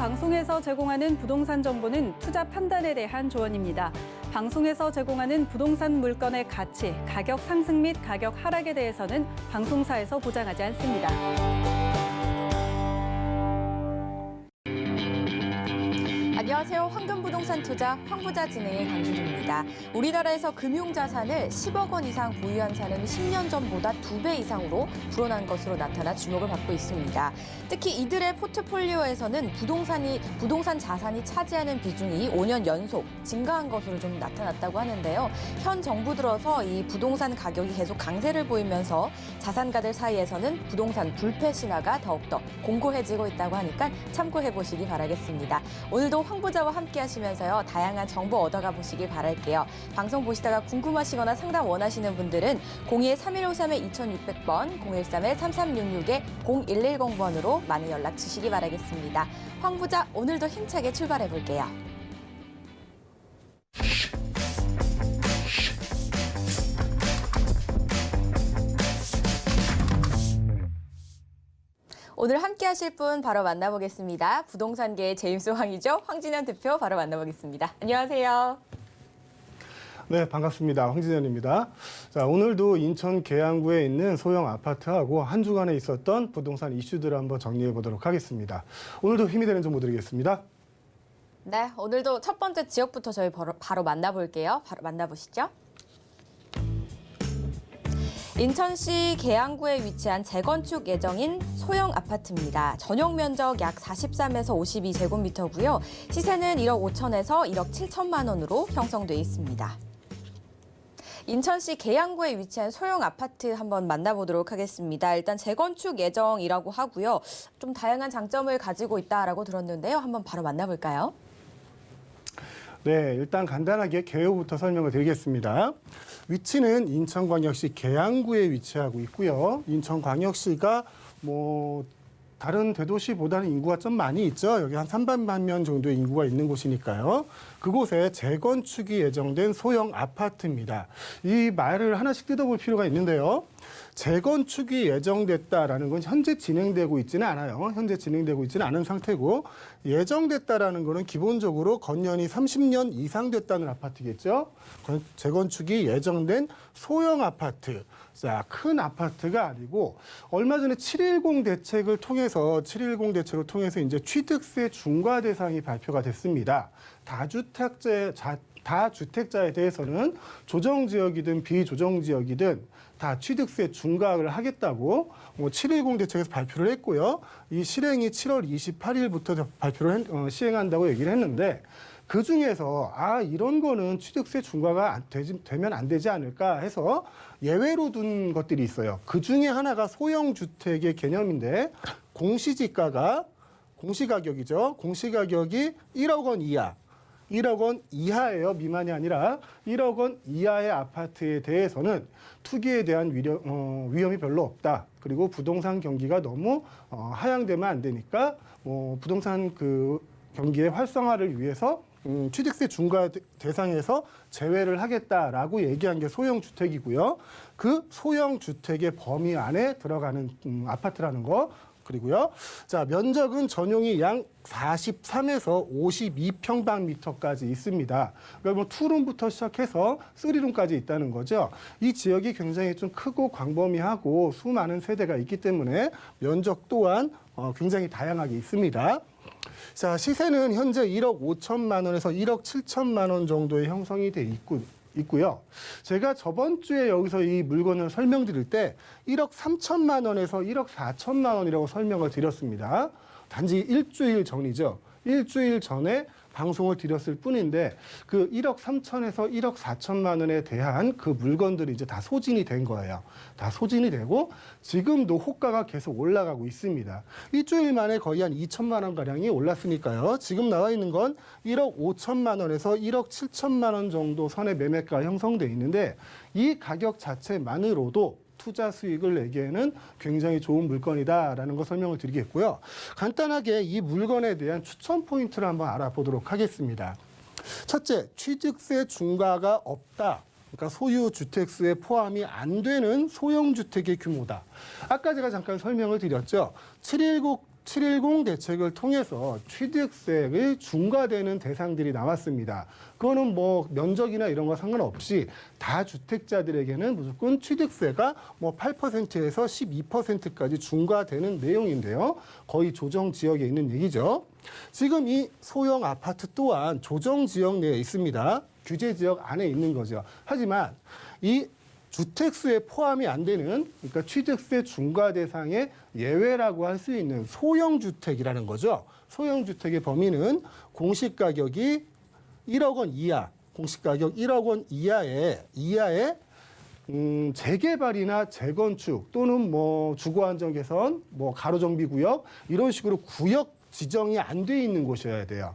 방송에서 제공하는 부동산 정보는 투자 판단에 대한 조언입니다. 방송에서 제공하는 부동산 물건의 가치, 가격 상승 및 가격 하락에 대해서는 방송사에서 보장하지 않습니다. 안녕하세요. 황금부동산 투자 황부자 진행의 강주리입니다. 우리나라에서 금융자산을 10억 원 이상 보유한 사람이 10년 전보다 2배 이상으로 불어난 것으로 나타나 주목을 받고 있습니다. 특히 이들의 포트폴리오에서는 부동산 자산이 차지하는 비중이 5년 연속 증가한 것으로 좀 나타났다고 하는데요. 현 정부 들어서 이 부동산 가격이 계속 강세를 보이면서 자산가들 사이에서는 부동산 불패 신화가 더욱더 공고해지고 있다고 하니까 참고해 보시기 바라겠습니다. 오늘도 황부자와 함께 하시면서요. 다양한 정보 얻어가 보시길 바랄게요. 방송 보시다가 궁금하시거나 상담 원하시는 분들은 02-3153-2600번, 013-3366-0110번으로 많은 연락 주시기 바라겠습니다. 황부자 오늘도 힘차게 출발해 볼게요. 오늘 함께 하실 분 바로 만나보겠습니다. 부동산계의 제임스 황이죠. 황진현 대표 바로 만나보겠습니다. 안녕하세요. 네, 반갑습니다. 황진현입니다. 자, 오늘도 인천 계양구에 있는 소형 아파트하고 한 주간에 있었던 부동산 이슈들을 한번 정리해 보도록 하겠습니다. 오늘도 힘이 되는 정보 드리겠습니다. 네, 오늘도 첫 번째 지역부터 저희 바로 만나볼게요. 바로 만나보시죠. 인천시 계양구에 위치한 재건축 예정인 소형 아파트입니다. 전용 면적 약 43에서 52제곱미터고요. 시세는 1억 5천에서 1억 7천만 원으로 형성돼 있습니다. 인천시 계양구에 위치한 소형 아파트 한번 만나보도록 하겠습니다. 일단 재건축 예정이라고 하고요. 좀 다양한 장점을 가지고 있다라고 들었는데요. 한번 바로 만나볼까요? 네, 일단 간단하게 개요부터 설명을 드리겠습니다. 위치는 인천광역시 계양구에 위치하고 있고요. 인천광역시가 다른 대도시보다는 인구가 좀 많이 있죠. 여기 한 300만 명 정도의 인구가 있는 곳이니까요. 그곳에 재건축이 예정된 소형 아파트입니다. 이 말을 하나씩 뜯어볼 필요가 있는데요. 재건축이 예정됐다라는 건 현재 진행되고 있지는 않아요. 현재 진행되고 있지는 않은 상태고 예정됐다라는 거는 기본적으로 건년이 30년 이상 됐다는 아파트겠죠. 재건축이 예정된 소형 아파트. 자, 큰 아파트가 아니고 얼마 전에 7.10 대책을 통해서 이제 취득세 중과 대상이 발표가 됐습니다. 다주택자에 대해서는 조정지역이든 비조정지역이든 다 취득세 중과를 하겠다고 7.10 대책에서 발표를 했고요. 이 실행이 7월 28일부터 시행한다고 얘기를 했는데 그중에서 이런 거는 취득세 중과가 되면 안 되지 않을까 해서 예외로 둔 것들이 있어요. 그중에 하나가 소형주택의 개념인데 공시가격이죠. 공시가격이 1억 원 이하. 1억 원 이하예요. 미만이 아니라 1억 원 이하의 아파트에 대해서는 투기에 대한 위험이 별로 없다. 그리고 부동산 경기가 너무 하향되면 안 되니까 부동산 경기의 활성화를 위해서 취득세 중과 대상에서 제외를 하겠다라고 얘기한 게 소형주택이고요. 그 소형주택의 범위 안에 들어가는 아파트라는 거. 그리고요. 자, 면적은 전용이 약 43에서 52평방미터까지 있습니다. 그러니까 투룸부터 시작해서 3룸까지 있다는 거죠. 이 지역이 굉장히 좀 크고 광범위하고 수많은 세대가 있기 때문에 면적 또한 굉장히 다양하게 있습니다. 자, 시세는 현재 1억 5천만 원에서 1억 7천만 원 정도의 형성이 돼 있고요. 제가 저번 주에 여기서 이 물건을 설명드릴 때 1억 3천만 원에서 1억 4천만 원이라고 설명을 드렸습니다. 단지 일주일 전이죠. 일주일 전에 방송을 드렸을 뿐인데 그 1억 3천에서 1억 4천만 원에 대한 그 물건들이 이제 다 소진이 된 거예요. 다 소진이 되고 지금도 호가가 계속 올라가고 있습니다. 일주일 만에 거의 한 2천만 원 가량이 올랐으니까요. 지금 나와 있는 건 1억 5천만 원에서 1억 7천만 원 정도 선의 매매가가 형성돼 있는데 이 가격 자체만으로도 투자 수익을 내기에는 굉장히 좋은 물건이다라는 거 설명을 드리겠고요. 간단하게 이 물건에 대한 추천 포인트를 한번 알아보도록 하겠습니다. 첫째, 취득세 중과가 없다. 그러니까 소유 주택수에 포함이 안 되는 소형주택의 규모다. 아까 제가 잠깐 설명을 드렸죠. 710 대책을 통해서 취득세를 중과되는 대상들이 나왔습니다. 그거는 뭐 면적이나 이런 거 상관없이 다주택자들에게는 무조건 취득세가 뭐 8%에서 12%까지 중과되는 내용인데요. 거의 조정 지역에 있는 얘기죠. 지금 이 소형 아파트 또한 조정 지역 내에 있습니다. 규제 지역 안에 있는 거죠. 하지만 이 주택수에 포함이 안 되는, 그러니까 취득세 중과 대상의 예외라고 할 수 있는 소형주택이라는 거죠. 소형주택의 범위는 공시가격이 1억 원 이하, 공시가격 1억 원 이하의 재개발이나 재건축 또는 뭐 주거안정 개선, 뭐 가로정비구역 이런 식으로 구역 지정이 안 돼 있는 곳이어야 돼요.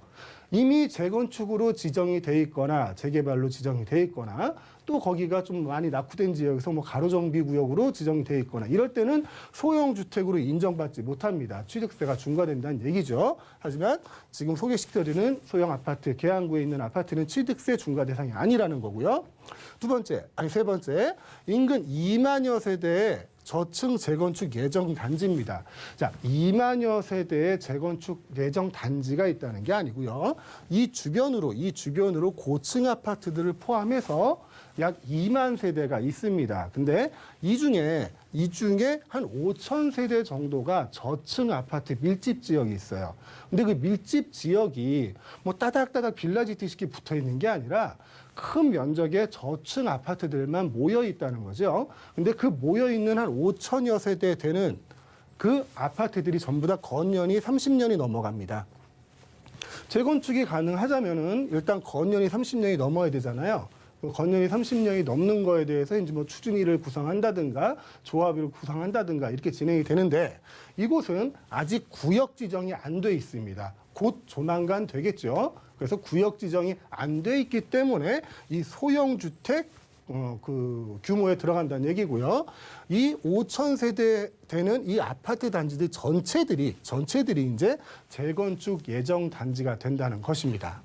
이미 재건축으로 지정이 돼 있거나 재개발로 지정이 돼 있거나 또 거기가 좀 많이 낙후된 지역에서 뭐 가로정비구역으로 지정이 돼 있거나 이럴 때는 소형주택으로 인정받지 못합니다. 취득세가 중과된다는 얘기죠. 하지만 지금 소개시켜드리는 소형 아파트, 계양구에 있는 아파트는 취득세 중과 대상이 아니라는 거고요. 세 번째, 인근 2만여 세대의 저층 재건축 예정 단지입니다. 자, 2만여 세대의 재건축 예정 단지가 있다는 게 아니고요. 이 주변으로 고층 아파트들을 포함해서 약 2만 세대가 있습니다. 근데 이 중에 한 5천 세대 정도가 저층 아파트 밀집 지역이 있어요. 근데 그 밀집 지역이 뭐 따닥따닥 빌라지티식이 붙어 있는 게 아니라 큰 면적의 저층 아파트들만 모여 있다는 거죠. 근데 그 모여 있는 한 5천여 세대 되는 그 아파트들이 전부 다 건년이 30년이 넘어갑니다. 재건축이 가능하자면은 일단 건년이 30년이 넘어야 되잖아요. 건년이 30년이 넘는 거에 대해서 이제 뭐 추진위를 구성한다든가 조합을 구성한다든가 이렇게 진행이 되는데 이곳은 아직 구역 지정이 안 돼 있습니다. 곧 조만간 되겠죠. 그래서 구역 지정이 안 돼 있기 때문에 이 소형 주택 그 규모에 들어간다는 얘기고요. 이 5천 세대 되는 이 아파트 단지들 전체들이 이제 재건축 예정 단지가 된다는 것입니다.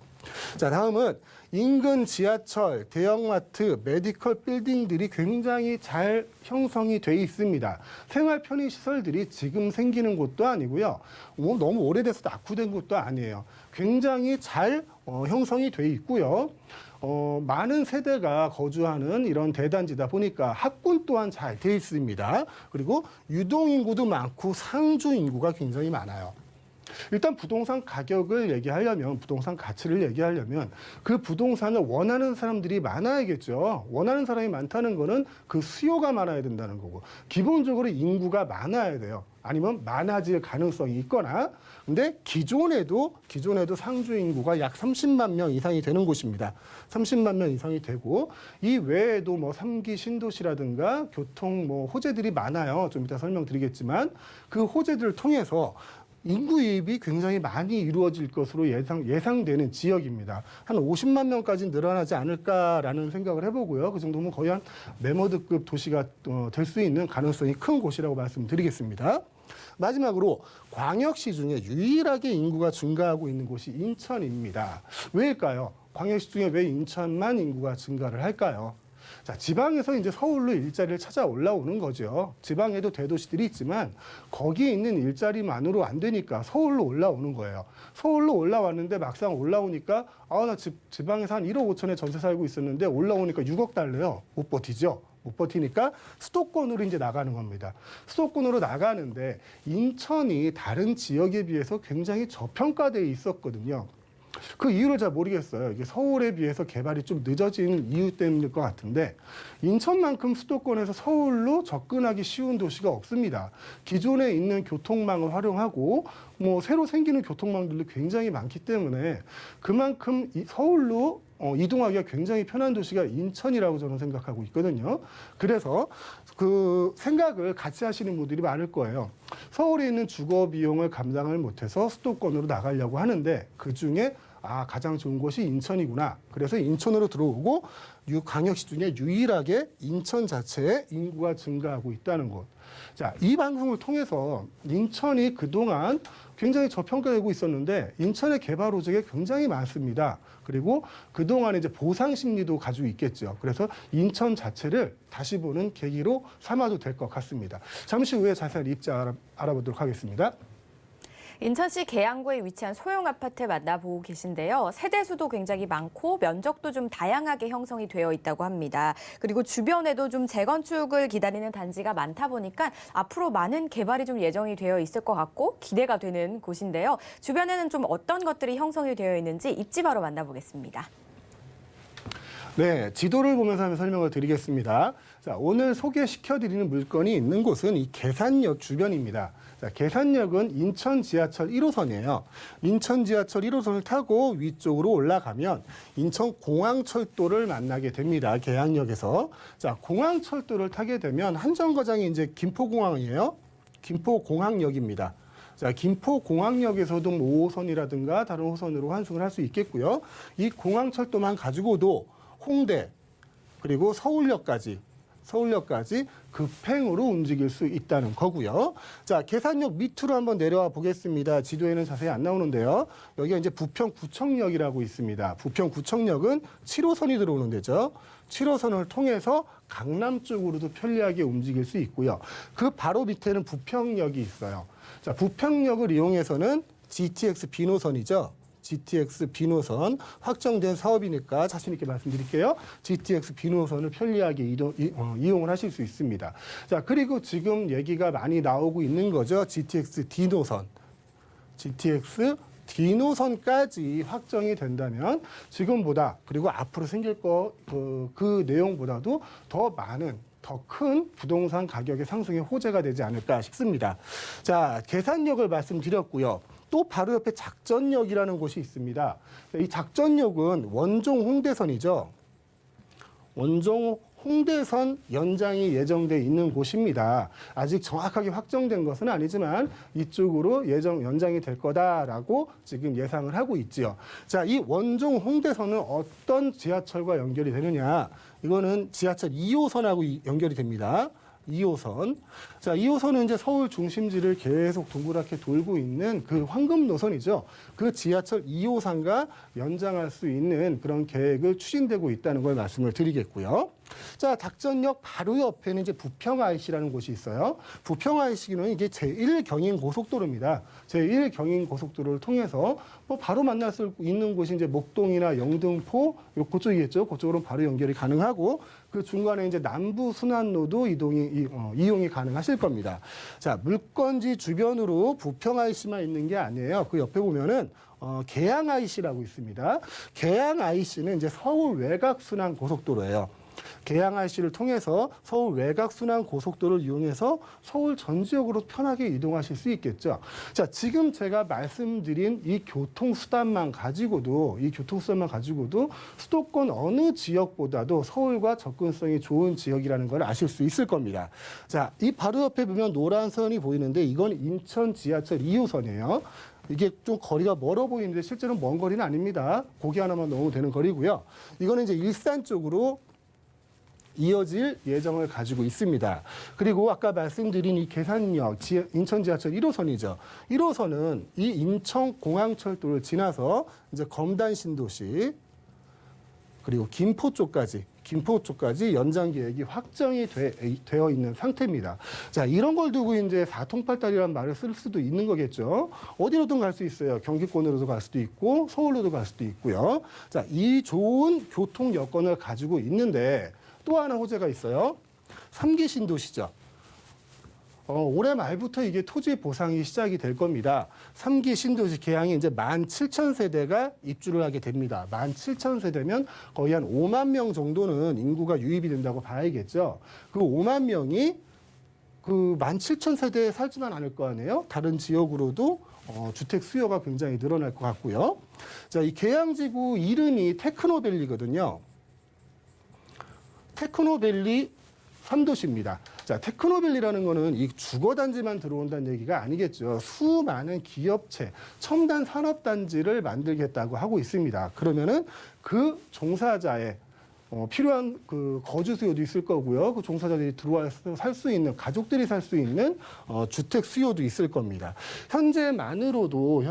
자, 다음은 인근 지하철, 대형마트, 메디컬 빌딩들이 굉장히 잘 형성이 돼 있습니다. 생활 편의 시설들이 지금 생기는 곳도 아니고요. 너무 오래돼서 낙후된 곳도 아니에요. 굉장히 잘 형성이 돼 있고요. 많은 세대가 거주하는 이런 대단지다 보니까 학군 또한 잘 돼 있습니다. 그리고 유동인구도 많고 상주인구가 굉장히 많아요. 일단 부동산 가격을 얘기하려면, 부동산 가치를 얘기하려면 그 부동산을 원하는 사람들이 많아야겠죠. 원하는 사람이 많다는 거는 그 수요가 많아야 된다는 거고, 기본적으로 인구가 많아야 돼요. 아니면 많아질 가능성이 있거나. 근데 기존에도 상주 인구가 약 30만 명 이상이 되는 곳입니다. 30만 명 이상이 되고, 이 외에도 뭐 3기 신도시라든가 교통 뭐 호재들이 많아요. 좀 이따 설명드리겠지만 그 호재들을 통해서 인구 유입이 굉장히 많이 이루어질 것으로 예상되는 지역입니다. 한 50만 명까지 늘어나지 않을까라는 생각을 해보고요. 그 정도면 거의 한 메머드급 도시가 될 수 있는 가능성이 큰 곳이라고 말씀드리겠습니다. 마지막으로 광역시 중에 유일하게 인구가 증가하고 있는 곳이 인천입니다. 왜일까요? 광역시 중에 왜 인천만 인구가 증가를 할까요? 자, 지방에서 이제 서울로 일자리를 찾아 올라오는 거죠. 지방에도 대도시들이 있지만 거기에 있는 일자리만으로 안 되니까 서울로 올라오는 거예요. 서울로 올라왔는데 막상 올라오니까 나 지방에서 한 1억 5천에 전세 살고 있었는데 올라오니까 6억 달래요. 못 버티죠. 못 버티니까 수도권으로 이제 나가는 겁니다. 수도권으로 나가는데 인천이 다른 지역에 비해서 굉장히 저평가돼 있었거든요. 그 이유를 잘 모르겠어요. 이게 서울에 비해서 개발이 좀 늦어진 이유 때문일 것 같은데 인천만큼 수도권에서 서울로 접근하기 쉬운 도시가 없습니다. 기존에 있는 교통망을 활용하고 뭐 새로 생기는 교통망들도 굉장히 많기 때문에 그만큼 서울로 이동하기가 굉장히 편한 도시가 인천이라고 저는 생각하고 있거든요. 그래서 그 생각을 같이 하시는 분들이 많을 거예요. 서울에 있는 주거 비용을 감당을 못해서 수도권으로 나가려고 하는데 그중에 가장 좋은 곳이 인천이구나. 그래서 인천으로 들어오고 광역시 중에 유일하게 인천 자체의 인구가 증가하고 있다는 곳. 자, 이 방송을 통해서 인천이 그동안 굉장히 저평가되고 있었는데 인천의 개발 호재가 굉장히 많습니다. 그리고 그동안에 이제 보상 심리도 가지고 있겠죠. 그래서 인천 자체를 다시 보는 계기로 삼아도 될 것 같습니다. 잠시 후에 자세한 입지 알아보도록 하겠습니다. 인천시 계양구에 위치한 소형 아파트 만나보고 계신데요. 세대수도 굉장히 많고 면적도 좀 다양하게 형성이 되어 있다고 합니다. 그리고 주변에도 좀 재건축을 기다리는 단지가 많다 보니까 앞으로 많은 개발이 좀 예정이 되어 있을 것 같고 기대가 되는 곳인데요. 주변에는 좀 어떤 것들이 형성이 되어 있는지 입지 바로 만나보겠습니다. 네, 지도를 보면서 한번 설명을 드리겠습니다. 자, 오늘 소개시켜드리는 물건이 있는 곳은 이 계산역 주변입니다. 자, 계산역은 인천 지하철 1호선이에요. 인천 지하철 1호선을 타고 위쪽으로 올라가면 인천 공항철도를 만나게 됩니다. 계양역에서. 자, 공항철도를 타게 되면 한 정거장이 이제 김포공항이에요. 김포공항역입니다. 자, 김포공항역에서도 5호선이라든가 다른 호선으로 환승을 할 수 있겠고요. 이 공항철도만 가지고도 홍대 그리고 서울역까지 급행으로 움직일 수 있다는 거고요. 자, 계산역 밑으로 한번 내려와 보겠습니다. 지도에는 자세히 안 나오는데요. 여기가 이제 부평구청역이라고 있습니다. 부평구청역은 7호선이 들어오는 데죠. 7호선을 통해서 강남 쪽으로도 편리하게 움직일 수 있고요. 그 바로 밑에는 부평역이 있어요. 자, 부평역을 이용해서는 GTX 비노선이죠. GTX 비노선 확정된 사업이니까 자신 있게 말씀드릴게요. GTX 비노선을 편리하게 이용을 하실 수 있습니다. 자, 그리고 지금 얘기가 많이 나오고 있는 거죠. GTX D노선. GTX D노선까지 확정이 된다면 지금보다 그리고 앞으로 생길 그 내용보다도 더 많은 더 큰 부동산 가격의 상승의 호재가 되지 않을까 싶습니다. 자, 계산역을 말씀드렸고요. 또 바로 옆에 작전역이라는 곳이 있습니다. 이 작전역은 원종 홍대선이죠. 원종 홍대선 연장이 예정돼 있는 곳입니다. 아직 정확하게 확정된 것은 아니지만 이쪽으로 연장이 될 거다라고 지금 예상을 하고 있지요. 자, 이 원종 홍대선은 어떤 지하철과 연결이 되느냐? 이거는 지하철 2호선하고 연결이 됩니다. 2호선. 자, 2호선은 이제 서울 중심지를 계속 동그랗게 돌고 있는 그 황금 노선이죠. 그 지하철 2호선과 연장할 수 있는 그런 계획을 추진되고 있다는 걸 말씀을 드리겠고요. 자, 작전역 바로 옆에는 이제 부평 IC라는 곳이 있어요. 부평 IC는 이게 제1경인 고속도로입니다. 제1경인 고속도로를 통해서 뭐 바로 만날 수 있는 곳이 이제 목동이나 영등포, 그쪽이겠죠. 그쪽으로 바로 연결이 가능하고 그 중간에 이제 남부 순환로도 이용이 가능하실 겁니다. 자, 물건지 주변으로 부평 IC만 있는 게 아니에요. 그 옆에 보면은 계양 IC라고 있습니다. 계양 IC는 이제 서울 외곽 순환 고속도로예요. 계양 IC를 통해서 서울 외곽 순환 고속도로를 이용해서 서울 전 지역으로 편하게 이동하실 수 있겠죠. 자, 지금 제가 말씀드린 이 교통수단만 가지고도 수도권 어느 지역보다도 서울과 접근성이 좋은 지역이라는 걸 아실 수 있을 겁니다. 자, 이 바로 옆에 보면 노란 선이 보이는데 이건 인천 지하철 2호선이에요. 이게 좀 거리가 멀어 보이는데 실제로는 먼 거리는 아닙니다. 고개 하나만 넣으면 되는 거리고요. 이거는 이제 일산 쪽으로 이어질 예정을 가지고 있습니다. 그리고 아까 말씀드린 이 계산역, 인천 지하철 1호선이죠. 1호선은 이 인천공항철도를 지나서 이제 검단 신도시 그리고 김포 쪽까지 연장 계획이 확정이 되어 있는 상태입니다. 자, 이런 걸 두고 이제 사통팔달이라는 말을 쓸 수도 있는 거겠죠. 어디로든 갈 수 있어요. 경기권으로도 갈 수도 있고 서울로도 갈 수도 있고요. 자, 이 좋은 교통 여건을 가지고 있는데 또 하나 호재가 있어요. 3기 신도시죠. 올해 말부터 이게 토지 보상이 시작이 될 겁니다. 3기 신도시 계양이 이제 17,000세대가 입주를 하게 됩니다. 17,000세대면 거의 한 5만 명 정도는 인구가 유입이 된다고 봐야겠죠. 그 5만 명이 그 17,000세대에 살지만 않을 거 아니에요. 다른 지역으로도 주택 수요가 굉장히 늘어날 것 같고요. 자, 이 계양지구 이름이 테크노밸리거든요. 테크노밸리 3도시입니다. 자, 테크노밸리라는 거는 이 주거단지만 들어온다는 얘기가 아니겠죠. 수많은 기업체, 첨단 산업단지를 만들겠다고 하고 있습니다. 그러면은 그 종사자의 필요한 그 거주 수요도 있을 거고요. 그 종사자들이 들어와서 살 수 있는, 가족들이 살 수 있는 주택 수요도 있을 겁니다. 현재만으로도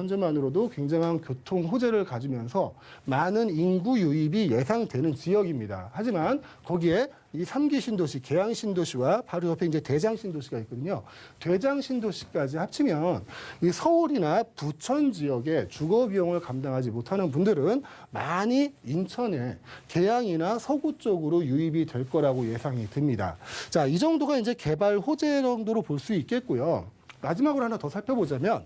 굉장한 교통 호재를 가지면서 많은 인구 유입이 예상되는 지역입니다. 하지만 거기에 이 3기 신도시, 계양 신도시와 바로 옆에 이제 대장 신도시가 있거든요. 대장 신도시까지 합치면 이 서울이나 부천 지역의 주거 비용을 감당하지 못하는 분들은 많이 인천에 계양이나 서구 쪽으로 유입이 될 거라고 예상이 듭니다. 자, 이 정도가 이제 개발 호재 정도로 볼 수 있겠고요. 마지막으로 하나 더 살펴보자면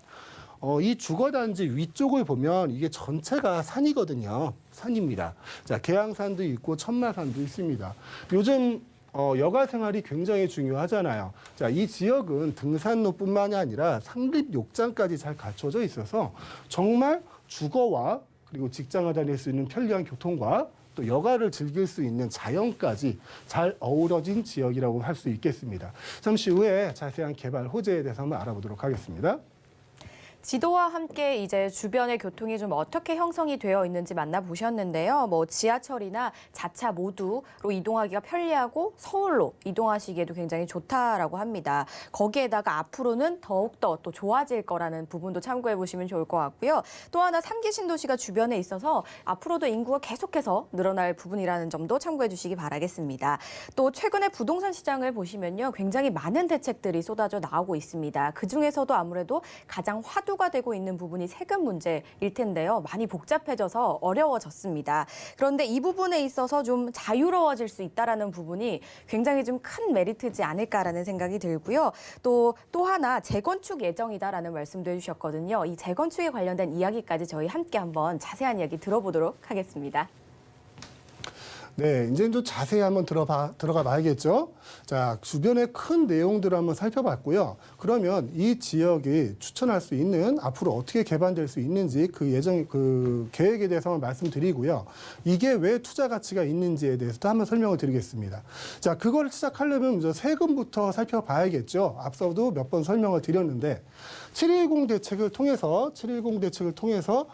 이 주거단지 위쪽을 보면 이게 전체가 산이거든요. 산입니다. 자, 계양산도 있고 천마산도 있습니다. 요즘 여가 생활이 굉장히 중요하잖아요. 자, 이 지역은 등산로뿐만이 아니라 상립 욕장까지 잘 갖춰져 있어서 정말 주거와 그리고 직장을 다닐 수 있는 편리한 교통과 또 여가를 즐길 수 있는 자연까지 잘 어우러진 지역이라고 할 수 있겠습니다. 잠시 후에 자세한 개발 호재에 대해서 한번 알아보도록 하겠습니다. 지도와 함께 이제 주변의 교통이 좀 어떻게 형성이 되어 있는지 만나보셨는데요. 뭐 지하철이나 자차 모두로 이동하기가 편리하고 서울로 이동하시기에도 굉장히 좋다라고 합니다. 거기에다가 앞으로는 더욱더 또 좋아질 거라는 부분도 참고해 보시면 좋을 것 같고요. 또 하나 3기 신도시가 주변에 있어서 앞으로도 인구가 계속해서 늘어날 부분이라는 점도 참고해 주시기 바라겠습니다. 또 최근에 부동산 시장을 보시면요. 굉장히 많은 대책들이 쏟아져 나오고 있습니다. 그중에서도 아무래도 가장 화두가 되고 있는 부분이 세금 문제일 텐데요. 많이 복잡해져서 어려워졌습니다. 그런데 이 부분에 있어서 좀 자유로워질 수 있다라는 부분이 굉장히 좀 큰 메리트지 않을까라는 생각이 들고요. 또 하나 재건축 예정이다라는 말씀도 해주셨거든요. 이 재건축에 관련된 이야기까지 저희 함께 한번 자세한 이야기 들어보도록 하겠습니다. 네, 이제 좀 자세히 한번 들어가 봐야겠죠. 자, 주변의 큰 내용들을 한번 살펴봤고요. 그러면 이 지역이 추천할 수 있는 앞으로 어떻게 개발될 수 있는지 그 계획에 대해서 한번 말씀드리고요. 이게 왜 투자 가치가 있는지에 대해서도 한번 설명을 드리겠습니다. 자, 그걸 시작하려면 먼저 세금부터 살펴봐야겠죠. 앞서도 몇 번 설명을 드렸는데 710 대책을 통해서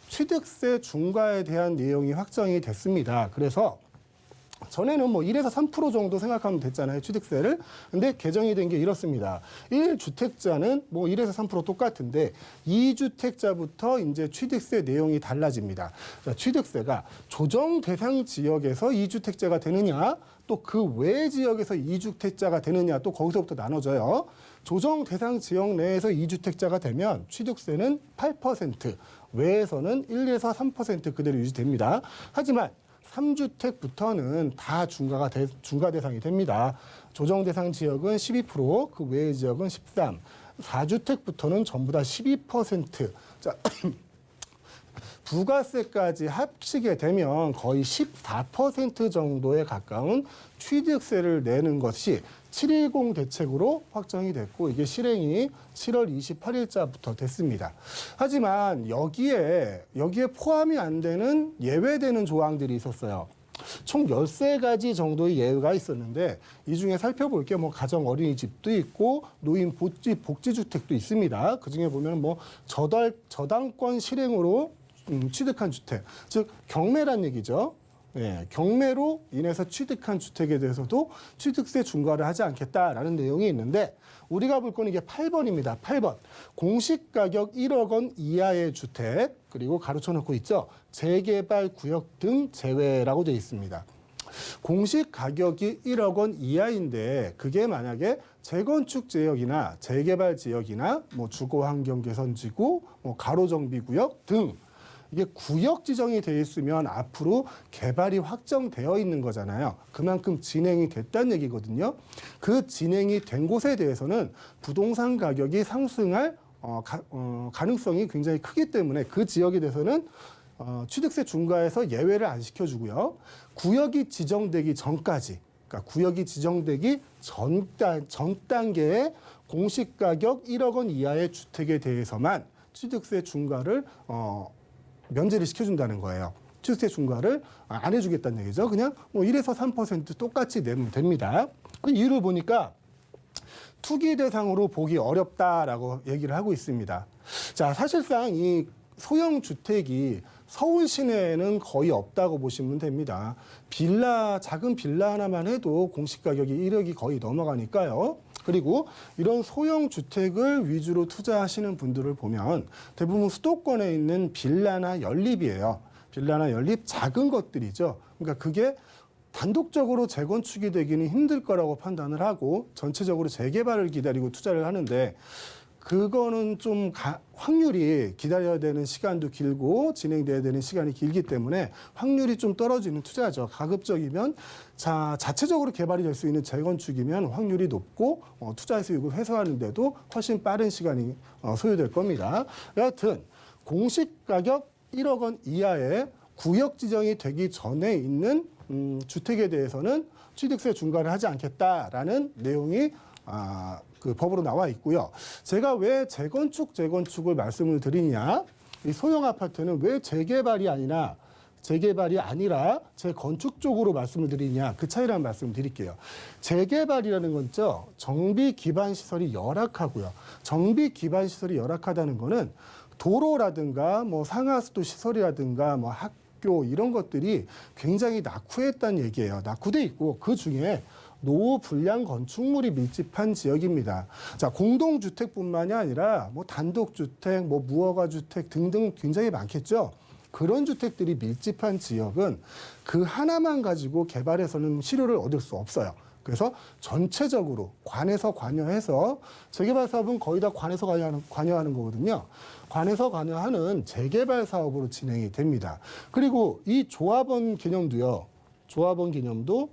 취득세 중과에 대한 내용이 확정이 됐습니다. 그래서 전에는 뭐 1에서 3% 정도 생각하면 됐잖아요, 취득세를. 근데 개정이 된 게 이렇습니다. 1주택자는 뭐 1에서 3% 똑같은데 2주택자부터 이제 취득세 내용이 달라집니다. 자, 취득세가 조정 대상 지역에서 2주택자가 되느냐, 또 그 외 지역에서 2주택자가 되느냐, 또 거기서부터 나눠져요. 조정 대상 지역 내에서 2주택자가 되면 취득세는 8%, 외에서는 1에서 3% 그대로 유지됩니다. 하지만 3주택부터는 다 중과 대상이 됩니다. 조정 대상 지역은 12%, 그 외의 지역은 13%, 4주택부터는 전부 다 12%. 자, 부가세까지 합치게 되면 거의 14% 정도에 가까운 취득세를 내는 것이 710 대책으로 확정이 됐고 이게 실행이 7월 28일자부터 됐습니다. 하지만 여기에 포함이 안 되는 예외되는 조항들이 있었어요. 총 13가지 정도의 예외가 있었는데 이 중에 살펴볼 게 뭐 가정 어린이집도 있고 노인 복지주택도 있습니다. 그중에 보면 뭐 저당권 실행으로 취득한 주택, 즉 경매란 얘기죠. 예, 경매로 인해서 취득한 주택에 대해서도 취득세 중과를 하지 않겠다라는 내용이 있는데 우리가 볼 건 이게 8번입니다. 8번. 공시가격 1억 원 이하의 주택, 그리고 가로쳐 놓고 있죠. 재개발 구역 등 제외라고 되어 있습니다. 공시가격이 1억 원 이하인데 그게 만약에 재건축 지역이나 재개발 지역이나 뭐 주거환경 개선지구, 뭐 가로정비구역 등 이게 구역 지정이 돼 있으면 앞으로 개발이 확정되어 있는 거잖아요. 그만큼 진행이 됐다는 얘기거든요. 그 진행이 된 곳에 대해서는 부동산 가격이 상승할 가능성이 굉장히 크기 때문에 그 지역에 대해서는 취득세 중과에서 예외를 안 시켜주고요. 구역이 지정되기 전까지, 그러니까 구역이 지정되기 전 단계의 공시가격 1억 원 이하의 주택에 대해서만 취득세 중과를 면제를 시켜준다는 거예요. 취득세 중과를 안 해주겠다는 얘기죠. 그냥 뭐 1에서 3% 똑같이 내면 됩니다. 그 이유를 보니까 투기 대상으로 보기 어렵다라고 얘기를 하고 있습니다. 자, 사실상 이 소형 주택이 서울 시내에는 거의 없다고 보시면 됩니다. 작은 빌라 하나만 해도 공시가격이 1억이 거의 넘어가니까요. 그리고 이런 소형 주택을 위주로 투자하시는 분들을 보면 대부분 수도권에 있는 빌라나 연립이에요. 빌라나 연립 작은 것들이죠. 그러니까 그게 단독적으로 재건축이 되기는 힘들 거라고 판단을 하고 전체적으로 재개발을 기다리고 투자를 하는데 그거는 좀 확률이 기다려야 되는 시간도 길고 진행돼야 되는 시간이 길기 때문에 확률이 좀 떨어지는 투자죠. 가급적이면 자체적으로 개발이 될 수 있는 재건축이면 확률이 높고 투자 수익을 회수하는데도 훨씬 빠른 시간이 소요될 겁니다. 여하튼 공시 가격 1억 원 이하의 구역 지정이 되기 전에 있는 주택에 대해서는 취득세 중과를 하지 않겠다라는 내용이 그 법으로 나와 있고요. 제가 왜 재건축을 말씀을 드리냐? 이 소형 아파트는 왜 재개발이 아니라 재건축 쪽으로 말씀을 드리냐? 그 차이라는 말씀을 드릴게요. 재개발이라는 건죠. 정비 기반 시설이 열악하고요. 정비 기반 시설이 열악하다는 거는 도로라든가 뭐 상하수도 시설이라든가 뭐 학교 이런 것들이 굉장히 낙후했다는 얘기예요. 낙후돼 있고 그 중에 노후 불량 건축물이 밀집한 지역입니다. 자, 공동주택뿐만이 아니라 뭐 단독주택, 뭐 무허가 주택 등등 굉장히 많겠죠. 그런 주택들이 밀집한 지역은 그 하나만 가지고 개발해서는 실효를 얻을 수 없어요. 그래서 전체적으로 관에서 관여해서 재개발 사업은 거의 다 관에서 관여하는 거거든요. 관에서 관여하는 재개발 사업으로 진행이 됩니다. 그리고 이 조합원 개념도요. 조합원 개념도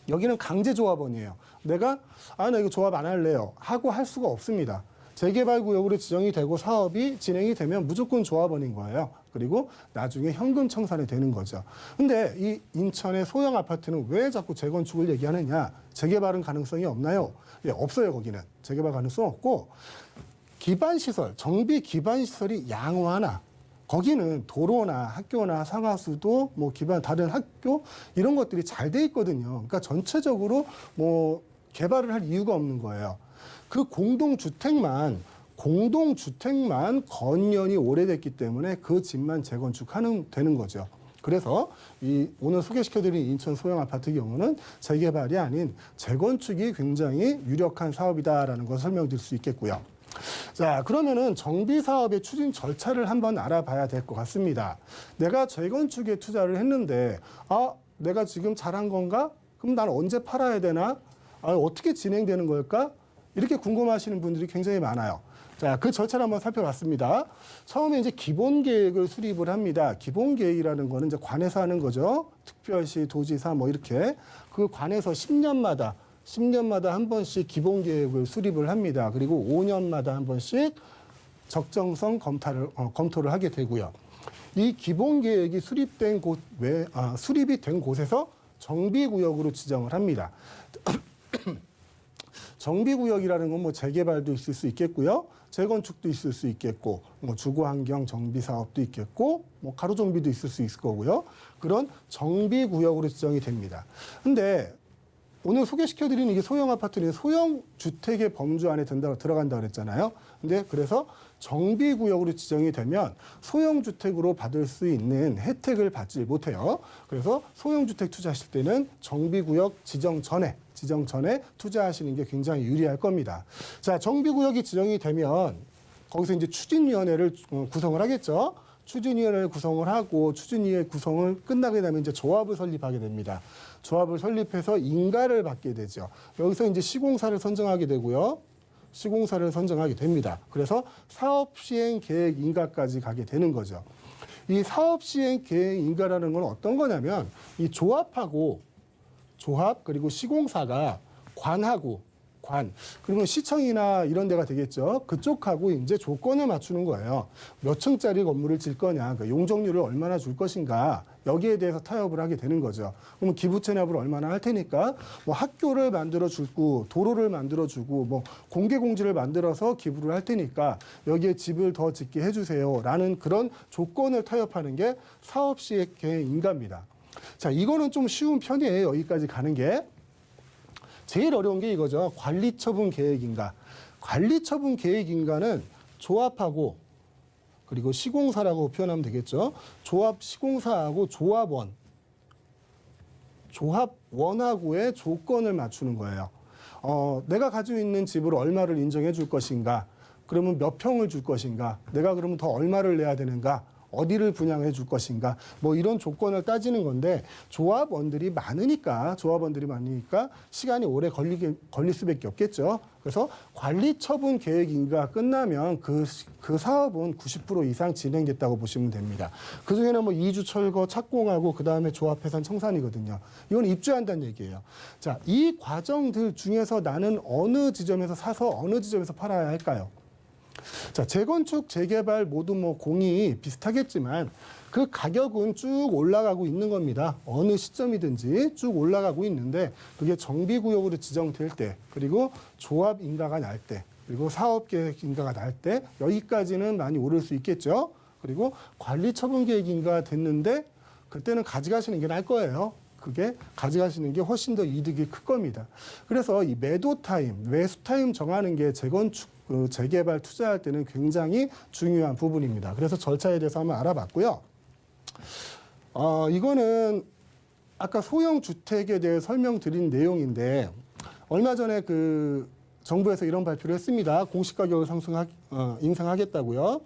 여기는 강제조합원이에요. 내가 나 이거 조합 안 할래요 하고 할 수가 없습니다. 재개발구역으로 지정이 되고 사업이 진행이 되면 무조건 조합원인 거예요. 그리고 나중에 현금 청산이 되는 거죠. 근데 이 인천의 소형 아파트는 왜 자꾸 재건축을 얘기하느냐? 재개발은 가능성이 없나요? 예, 없어요. 거기는 재개발 가능성 없고 기반시설, 정비 기반시설이 양호하나 거기는 도로나 학교나 상하수도 뭐 기반 다른 학교 이런 것들이 잘 돼 있거든요. 그러니까 전체적으로 뭐 개발을 할 이유가 없는 거예요. 그 공동주택만 건년이 오래됐기 때문에 그 집만 재건축하는 되는 거죠. 그래서 이 오늘 소개시켜드린 인천 소형 아파트 경우는 재개발이 아닌 재건축이 굉장히 유력한 사업이다라는 것을 설명드릴 수 있겠고요. 자, 그러면은 정비 사업의 추진 절차를 한번 알아봐야 될 것 같습니다. 내가 재건축에 투자를 했는데, 내가 지금 잘한 건가? 그럼 난 언제 팔아야 되나? 어떻게 진행되는 걸까? 이렇게 궁금하시는 분들이 굉장히 많아요. 자, 그 절차를 한번 살펴봤습니다. 처음에 이제 기본 계획을 수립을 합니다. 기본 계획이라는 거는 이제 관에서 하는 거죠. 특별시, 도지사 뭐 이렇게 그 관에서 10년마다 한 번씩 기본 계획을 수립을 합니다. 그리고 5년마다 한 번씩 적정성 검토를 하게 되고요. 이 기본 계획이 수립이 된 곳에서 정비구역으로 지정을 합니다. 정비구역이라는 건 뭐 재개발도 있을 수 있겠고요. 재건축도 있을 수 있겠고, 뭐 주거환경 정비 사업도 있겠고, 뭐 가로정비도 있을 수 있을 거고요. 그런 정비구역으로 지정이 됩니다. 근데 오늘 소개시켜드리는 이게 소형 아파트는 소형 주택의 범주 안에 들어간다고 그랬잖아요. 근데 그래서 정비구역으로 지정이 되면 소형 주택으로 받을 수 있는 혜택을 받지 못해요. 그래서 소형 주택 투자하실 때는 정비구역 지정 전에 투자하시는 게 굉장히 유리할 겁니다. 자, 정비구역이 지정이 되면 거기서 이제 추진위원회를 구성을 하겠죠. 추진위원회를 구성을 하고 추진위원회 구성을 끝나게 되면 이제 조합을 설립하게 됩니다. 조합을 설립해서 인가를 받게 되죠. 여기서 이제 시공사를 선정하게 되고요. 시공사를 선정하게 됩니다. 그래서 사업시행 계획 인가까지 가게 되는 거죠. 이 사업시행 계획 인가라는 건 어떤 거냐면 이 조합 그리고 시공사가 그러면 시청이나 이런 데가 되겠죠. 그쪽하고 이제 조건을 맞추는 거예요. 몇 층짜리 건물을 질 거냐, 그 용적률을 얼마나 줄 것인가, 여기에 대해서 타협을 하게 되는 거죠. 그러면 기부 체납을 얼마나 할 테니까, 뭐 학교를 만들어주고, 도로를 만들어주고, 뭐 공개 공지를 만들어서 기부를 할 테니까 여기에 집을 더 짓게 해주세요라는 그런 조건을 타협하는 게 사업시행 계획 인가입니다. 자, 이거는 좀 쉬운 편이에요. 여기까지 가는 게. 제일 어려운 게 이거죠. 관리처분 계획인가. 관리처분 계획인가는 조합하고 그리고 시공사라고 표현하면 되겠죠. 시공사하고 조합원하고의 조건을 맞추는 거예요. 내가 가지고 있는 집을 얼마를 인정해 줄 것인가. 그러면 몇 평을 줄 것인가. 내가 그러면 더 얼마를 내야 되는가. 어디를 분양해 줄 것인가 뭐 이런 조건을 따지는 건데 조합원들이 많으니까 시간이 오래 걸릴 수밖에 없겠죠. 그래서 관리 처분 계획 인가가 끝나면 그 사업은 90% 이상 진행됐다고 보시면 됩니다. 그중에는 뭐 이주 철거 착공하고 그다음에 조합 해산 청산이거든요. 이건 입주한다는 얘기예요. 자, 이 과정들 중에서 나는 어느 지점에서 사서 어느 지점에서 팔아야 할까요? 자, 재건축, 재개발 모두 뭐 공이 비슷하겠지만 그 가격은 쭉 올라가고 있는 겁니다. 어느 시점이든지 쭉 올라가고 있는데 그게 정비구역으로 지정될 때 그리고 조합 인가가 날 때 그리고 사업계획 인가가 날 때 여기까지는 많이 오를 수 있겠죠. 그리고 관리처분계획 인가가 됐는데 그때는 가져가시는 게 나을 거예요. 그게 가져가시는 게 훨씬 더 이득이 클 겁니다. 그래서 이 매도 타임, 매수 타임 정하는 게 재건축, 재개발 투자할 때는 굉장히 중요한 부분입니다. 그래서 절차에 대해서 한번 알아봤고요. 이거는 아까 소형 주택에 대해 설명드린 내용인데 얼마 전에 그 정부에서 이런 발표를 했습니다. 공시가격을 인상하겠다고요.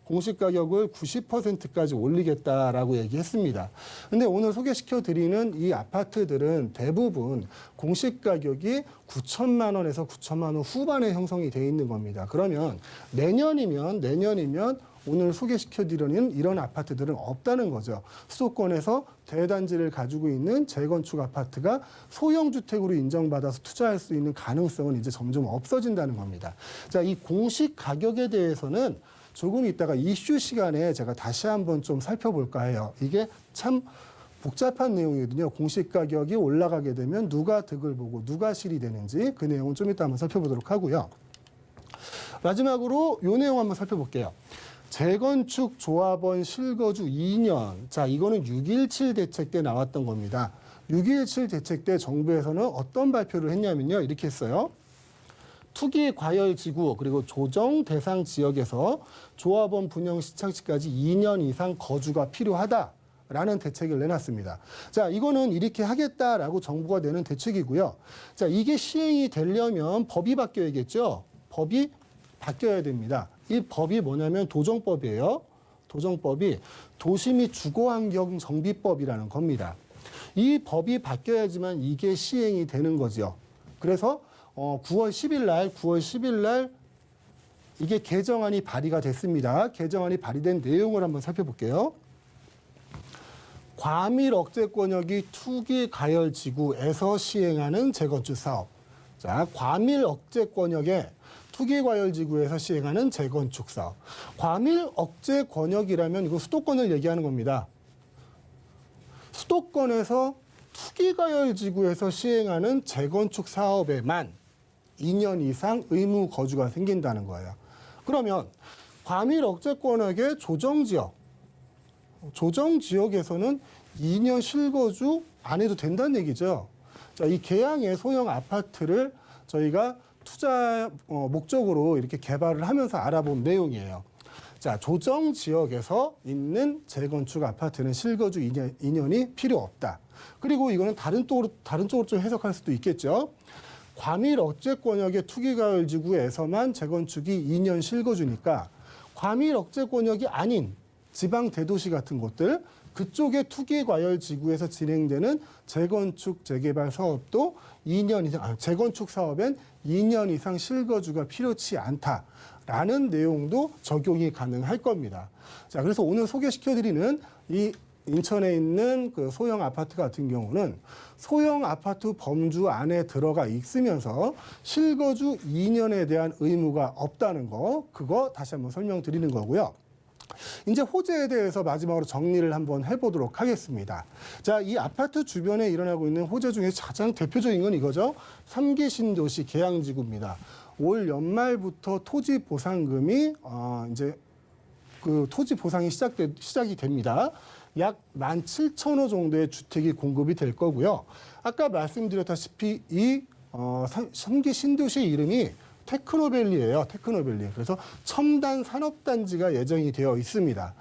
공시가격을 90%까지 올리겠다라고 얘기했습니다. 근데 오늘 소개시켜드리는 이 아파트들은 대부분 공시가격이 9천만 원에서 9천만 원 후반에 형성이 돼 있는 겁니다. 그러면 내년이면 오늘 소개시켜드리는 이런 아파트들은 없다는 거죠. 수도권에서 대단지를 가지고 있는 재건축 아파트가 소형주택으로 인정받아서 투자할 수 있는 가능성은 이제 점점 없어진다는 겁니다. 자, 이 공시가격에 대해서는 조금 있다가 이슈 시간에 제가 다시 한번 좀 살펴볼까 해요. 이게 참 복잡한 내용이거든요. 공시가격이 올라가게 되면 누가 득을 보고 누가 실이 되는지 그 내용은 좀 이따 한번 살펴보도록 하고요. 마지막으로 이 내용 한번 살펴볼게요. 재건축 조합원 실거주 2년. 자, 이거는 6.17 대책 때 나왔던 겁니다. 6.17 대책 때 정부에서는 어떤 발표를 했냐면요. 이렇게 했어요. 투기 과열 지구 그리고 조정 대상 지역에서 조합원 분양 시작 시까지 2년 이상 거주가 필요하다라는 대책을 내놨습니다. 자, 이거는 이렇게 하겠다라고 정부가 내는 대책이고요. 자, 이게 시행이 되려면 법이 바뀌어야겠죠. 법이 바뀌어야 됩니다. 이 법이 뭐냐면 도정법이에요. 도정법이 도시 및 주거환경 정비법이라는 겁니다. 이 법이 바뀌어야지만 이게 시행이 되는 거죠. 그래서 9월 10일 날 이게 개정안이 발의가 됐습니다. 개정안이 발의된 내용을 한번 살펴볼게요. 과밀 억제권역이 투기 가열 지구에서 시행하는 재건축 사업. 자, 과밀 억제권역에 투기 과열 지구에서 시행하는 재건축 사업. 과밀 억제 권역이라면 이거 수도권을 얘기하는 겁니다. 수도권에서 투기 과열 지구에서 시행하는 재건축 사업에만 2년 이상 의무 거주가 생긴다는 거예요. 그러면 과밀 억제 권역의 조정지역에서는 2년 실거주 안 해도 된다는 얘기죠. 자, 이 계양의 소형 아파트를 저희가 투자 목적으로 이렇게 개발을 하면서 알아본 내용이에요. 자, 조정 지역에서 있는 재건축 아파트는 실거주 2년이 필요 없다. 그리고 이거는 다른 쪽으로 좀 해석할 수도 있겠죠. 과밀 억제 권역의 투기 가열 지구에서만 재건축이 2년 실거주니까 과밀 억제 권역이 아닌 지방 대도시 같은 곳들 그쪽의 투기 과열 지구에서 진행되는 재건축 재개발 사업도 2년 이상 재건축 사업엔 2년 이상 실거주가 필요치 않다라는 내용도 적용이 가능할 겁니다. 자, 그래서 오늘 소개시켜드리는 이 인천에 있는 그 소형 아파트 같은 경우는 소형 아파트 범주 안에 들어가 있으면서 실거주 2년에 대한 의무가 없다는 거, 그거 다시 한번 설명드리는 거고요. 이제 호재에 대해서 마지막으로 정리를 한번 해보도록 하겠습니다. 자, 이 아파트 주변에 일어나고 있는 호재 중에 가장 대표적인 건 이거죠. 3기 신도시 계양지구입니다. 올 연말부터 토지 보상금이 이제 그 토지 보상이 시작이 됩니다. 약 17,000호 정도의 주택이 공급이 될 거고요. 아까 말씀드렸다시피 이 3기 신도시 이름이 테크노밸리예요. 테크노밸리. 그래서 첨단 산업단지가 예정이 되어 있습니다.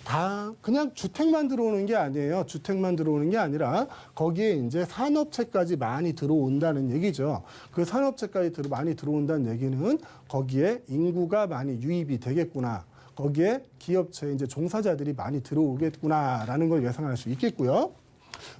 다 그냥 주택만 들어오는 게 아니에요. 주택만 들어오는 게 아니라 거기에 이제 산업체까지 많이 들어온다는 얘기죠. 그 산업체까지 많이 들어온다는 얘기는 거기에 인구가 많이 유입이 되겠구나. 거기에 기업체 이제 종사자들이 많이 들어오겠구나라는 걸 예상할 수 있겠고요.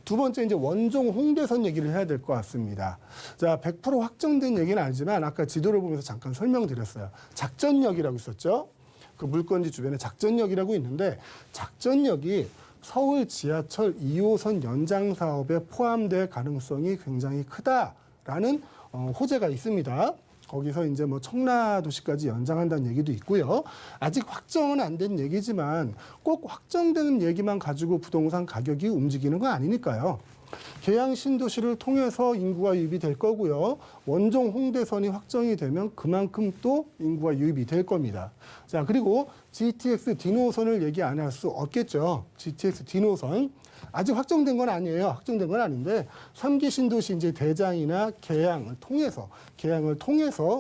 두 번째 이제 원종 홍대선 얘기를 해야 될 것 같습니다. 자, 100% 확정된 얘기는 아니지만 아까 지도를 보면서 잠깐 설명드렸어요. 작전역이라고 있었죠. 그 물건지 주변에 작전역이라고 있는데 작전역이 서울 지하철 2호선 연장 사업에 포함될 가능성이 굉장히 크다라는 호재가 있습니다. 거기서 이제 뭐 청라도시까지 연장한다는 얘기도 있고요. 아직 확정은 안 된 얘기지만 꼭 확정되는 얘기만 가지고 부동산 가격이 움직이는 건 아니니까요. 계양 신도시를 통해서 인구가 유입이 될 거고요. 원종 홍대선이 확정이 되면 그만큼 또 인구가 유입이 될 겁니다. 자, 그리고 GTX 디노선을 얘기 안 할 수 없겠죠. GTX 디노선. 아직 확정된 건 아니에요. 확정된 건 아닌데 3기 신도시 이제 대장이나 계양을 통해서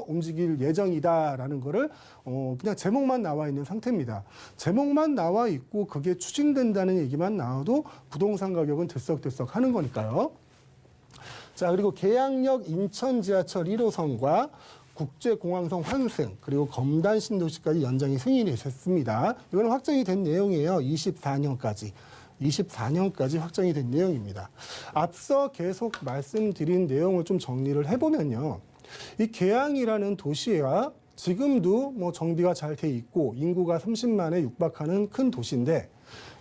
움직일 예정이다라는 거를 그냥 제목만 나와 있는 상태입니다. 제목만 나와 있고 그게 추진된다는 얘기만 나와도 부동산 가격은 들썩들썩 하는 거니까요. 자, 그리고 계양역 인천 지하철 1호선과 국제공항선 환승 그리고 검단 신도시까지 연장이 승인이 됐습니다. 이건 확정이 된 내용이에요. 24년까지 확정이 된 내용입니다. 앞서 계속 말씀드린 내용을 좀 정리를 해보면요. 이 계양이라는 도시가 지금도 뭐 정비가 잘 돼 있고 인구가 30만에 육박하는 큰 도시인데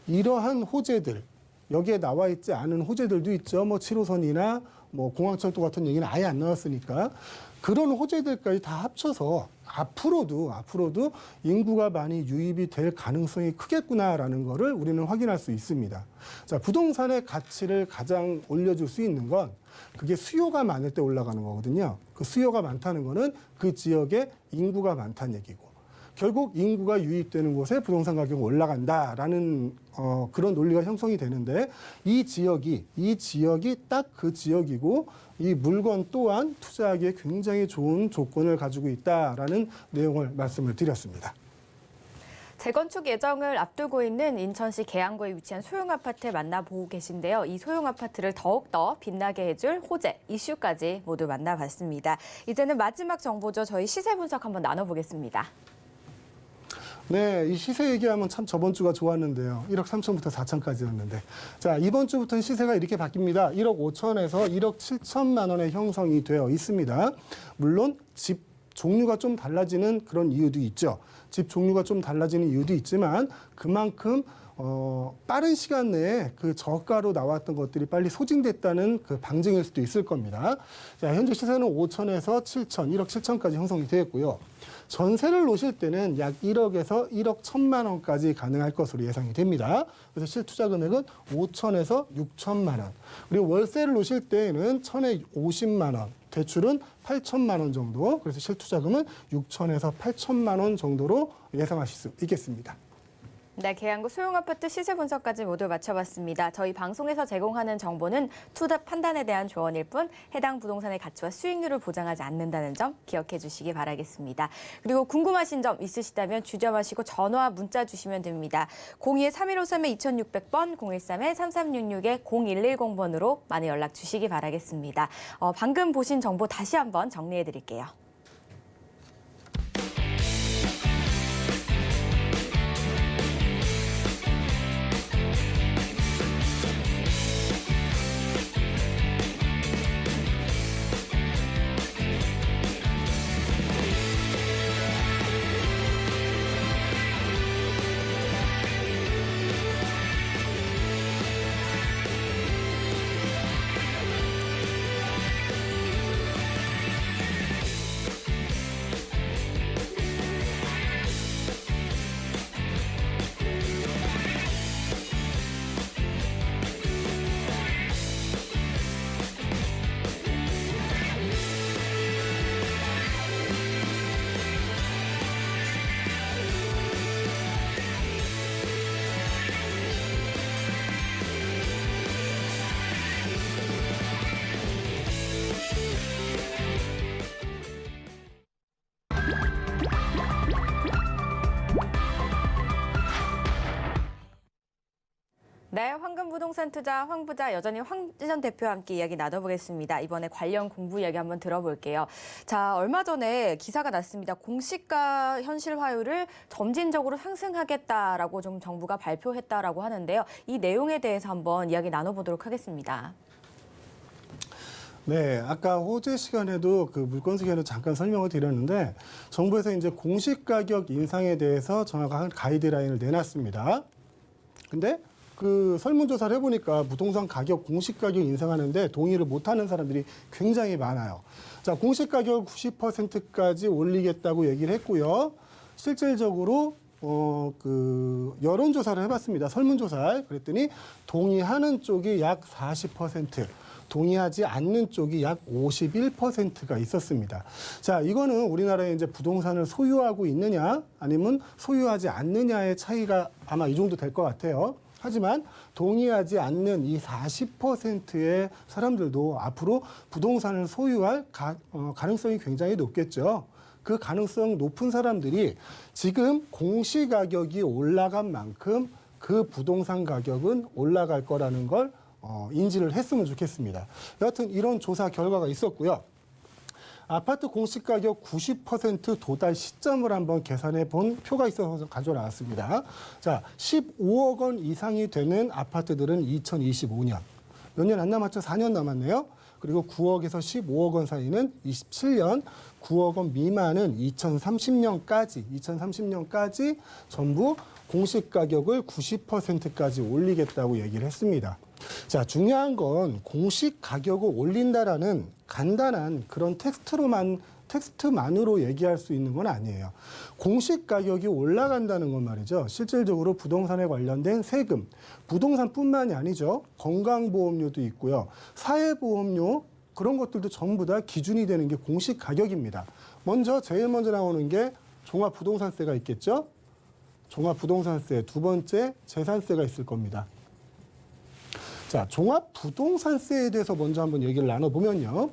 이러한 호재들, 여기에 나와 있지 않은 호재들도 있죠. 뭐 7호선이나 뭐 공항철도 같은 얘기는 아예 안 나왔으니까 그런 호재들까지 다 합쳐서 앞으로도 인구가 많이 유입이 될 가능성이 크겠구나라는 거를 우리는 확인할 수 있습니다. 자, 부동산의 가치를 가장 올려줄 수 있는 건 그게 수요가 많을 때 올라가는 거거든요. 그 수요가 많다는 거는 그 지역에 인구가 많다는 얘기고 결국 인구가 유입되는 곳에 부동산 가격이 올라간다라는 그런 논리가 형성이 되는데 이 지역이 딱 그 지역이고 이 물건 또한 투자하기에 굉장히 좋은 조건을 가지고 있다라는 내용을 말씀을 드렸습니다. 재건축 예정을 앞두고 있는 인천시 계양구에 위치한 소형 아파트 만나보고 계신데요. 이 소형 아파트를 더욱더 빛나게 해줄 호재, 이슈까지 모두 만나봤습니다. 이제는 마지막 정보죠. 저희 시세 분석 한번 나눠보겠습니다. 네, 이 시세 얘기하면 참 저번 주가 좋았는데요. 1억 3천부터 4천까지였는데. 자, 이번 주부터는 시세가 이렇게 바뀝니다. 1억 5천에서 1억 7천만 원의 형성이 되어 있습니다. 물론 집 종류가 좀 달라지는 그런 이유도 있죠. 집 종류가 좀 달라지는 이유도 있지만 그만큼 빠른 시간 내에 그 저가로 나왔던 것들이 빨리 소진됐다는 그 방증일 수도 있을 겁니다. 자, 현재 시세는 5천에서 7천, 1억 7천까지 형성이 되었고요. 전세를 놓으실 때는 약 1억에서 1억 1천만 원까지 가능할 것으로 예상이 됩니다. 그래서 실투자 금액은 5천에서 6천만 원. 그리고 월세를 놓으실 때에는 1천에 50만 원. 대출은 8천만 원 정도. 그래서 실투자금은 6천에서 8천만 원 정도로 예상하실 수 있겠습니다. 네, 계양구 소형 아파트 시세 분석까지 모두 마쳐봤습니다. 저희 방송에서 제공하는 정보는 투자 판단에 대한 조언일 뿐 해당 부동산의 가치와 수익률을 보장하지 않는다는 점 기억해 주시기 바라겠습니다. 그리고 궁금하신 점 있으시다면 주저마시고 전화, 문자 주시면 됩니다. 02-3153-2600번, 013-3366-0110번으로 많이 연락 주시기 바라겠습니다. 방금 보신 정보 다시 한번 정리해 드릴게요. 네, 황금부동산 투자 황부자 여전히 황지선 대표와 함께 이야기 나눠보겠습니다. 이번에 관련 공부 이야기 한번 들어볼게요. 자, 얼마 전에 기사가 났습니다. 공시가 현실화율을 점진적으로 상승하겠다라고 좀 정부가 발표했다라고 하는데요. 이 내용에 대해서 한번 이야기 나눠보도록 하겠습니다. 네, 아까 호재 시간에도 그 물건 시간에 잠깐 설명을 드렸는데 정부에서 이제 공시가격 인상에 대해서 정확한 가이드라인을 내놨습니다. 근데 그 설문조사를 해보니까 부동산 가격 공시가격 인상하는데 동의를 못하는 사람들이 굉장히 많아요. 자, 공시가격 90%까지 올리겠다고 얘기를 했고요. 실질적으로 그 여론조사를 해봤습니다. 설문조사. 그랬더니 동의하는 쪽이 약 40%. 동의하지 않는 쪽이 약 51%가 있었습니다. 자, 이거는 우리나라에 이제 부동산을 소유하고 있느냐, 아니면 소유하지 않느냐의 차이가 아마 이 정도 될 것 같아요. 하지만 동의하지 않는 이 40%의 사람들도 앞으로 부동산을 소유할 가능성이 굉장히 높겠죠. 그 가능성 높은 사람들이 지금 공시가격이 올라간 만큼 그 부동산 가격은 올라갈 거라는 걸 인지를 했으면 좋겠습니다. 여하튼 이런 조사 결과가 있었고요. 아파트 공시가격 90% 도달 시점을 한번 계산해 본 표가 있어서 가져 나왔습니다. 자, 15억 원 이상이 되는 아파트들은 2025년. 몇 년 안 남았죠? 4년 남았네요. 그리고 9억에서 15억 원 사이는 27년, 9억 원 미만은 2030년까지 전부 공시가격을 90%까지 올리겠다고 얘기를 했습니다. 자, 중요한 건 공시가격을 올린다라는 간단한 그런 텍스트만으로 얘기할 수 있는 건 아니에요. 공시가격이 올라간다는 건 말이죠. 실질적으로 부동산에 관련된 세금, 부동산뿐만이 아니죠. 건강보험료도 있고요. 사회보험료, 그런 것들도 전부 다 기준이 되는 게 공시가격입니다. 제일 먼저 나오는 게 종합부동산세가 있겠죠. 종합부동산세, 두 번째 재산세가 있을 겁니다. 자, 종합부동산세에 대해서 먼저 한번 얘기를 나눠보면요.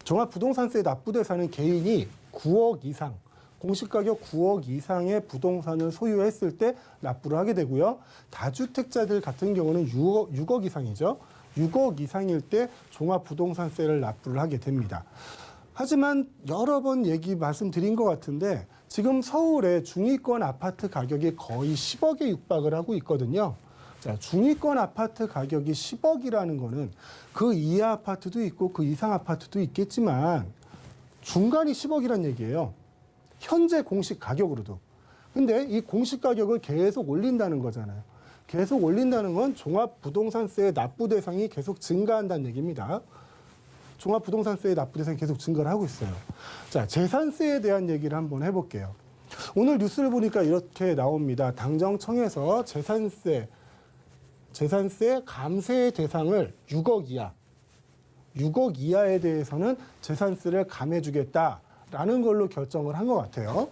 종합부동산세 납부대상은 개인이 9억 이상, 공시가격 9억 이상의 부동산을 소유했을 때 납부를 하게 되고요. 다주택자들 같은 경우는 6억 이상이죠. 6억 이상일 때 종합부동산세를 납부를 하게 됩니다. 하지만 여러 번 말씀드린 것 같은데 지금 서울의 중위권 아파트 가격이 거의 10억에 육박을 하고 있거든요. 자, 중위권 아파트 가격이 10억이라는 거는 그 이하 아파트도 있고 그 이상 아파트도 있겠지만 중간이 10억이란 얘기예요. 현재 공시 가격으로도. 근데 이 공시 가격을 계속 올린다는 거잖아요. 계속 올린다는 건 종합부동산세의 납부 대상이 계속 증가한다는 얘기입니다. 종합부동산세의 납부 대상이 계속 증가를 하고 있어요. 자, 재산세에 대한 얘기를 한번 해볼게요. 오늘 뉴스를 보니까 이렇게 나옵니다. 당정청에서 재산세 감세 대상을 6억 이하에 대해서는 재산세를 감해주겠다라는 걸로 결정을 한 것 같아요.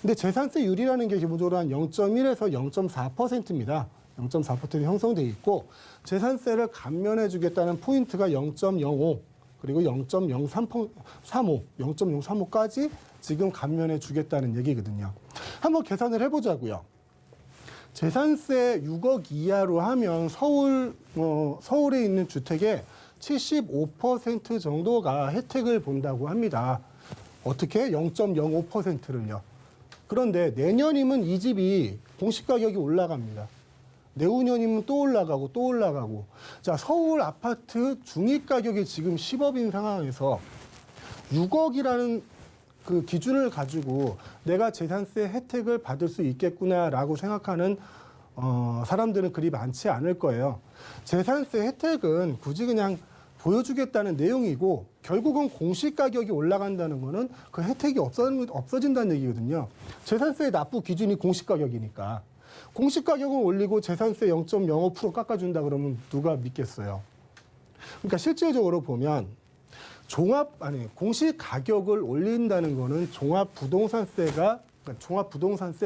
근데 재산세율이라는 게 기본적으로 한 0.1에서 0.4%입니다. 0.4% 형성돼 있고 재산세를 감면해주겠다는 포인트가 0.05 그리고 0.035까지 지금 감면해주겠다는 얘기거든요. 한번 계산을 해보자고요. 재산세 6억 이하로 하면 서울에 있는 주택의 75% 정도가 혜택을 본다고 합니다. 어떻게? 0.05%를요. 그런데 내년이면 이 집이 공시가격이 올라갑니다. 내후년이면 또 올라가고. 자, 서울 아파트 중위가격이 지금 10억인 상황에서 6억이라는 그 기준을 가지고 내가 재산세 혜택을 받을 수 있겠구나라고 생각하는 사람들은 그리 많지 않을 거예요. 재산세 혜택은 굳이 그냥 보여주겠다는 내용이고 결국은 공시가격이 올라간다는 거는 그 혜택이 없어진다는 얘기거든요. 재산세 납부 기준이 공시가격이니까. 공시가격을 올리고 재산세 0.05% 깎아준다 그러면 누가 믿겠어요. 그러니까 실질적으로 보면 공시가격을 올린다는 거는 종합부동산세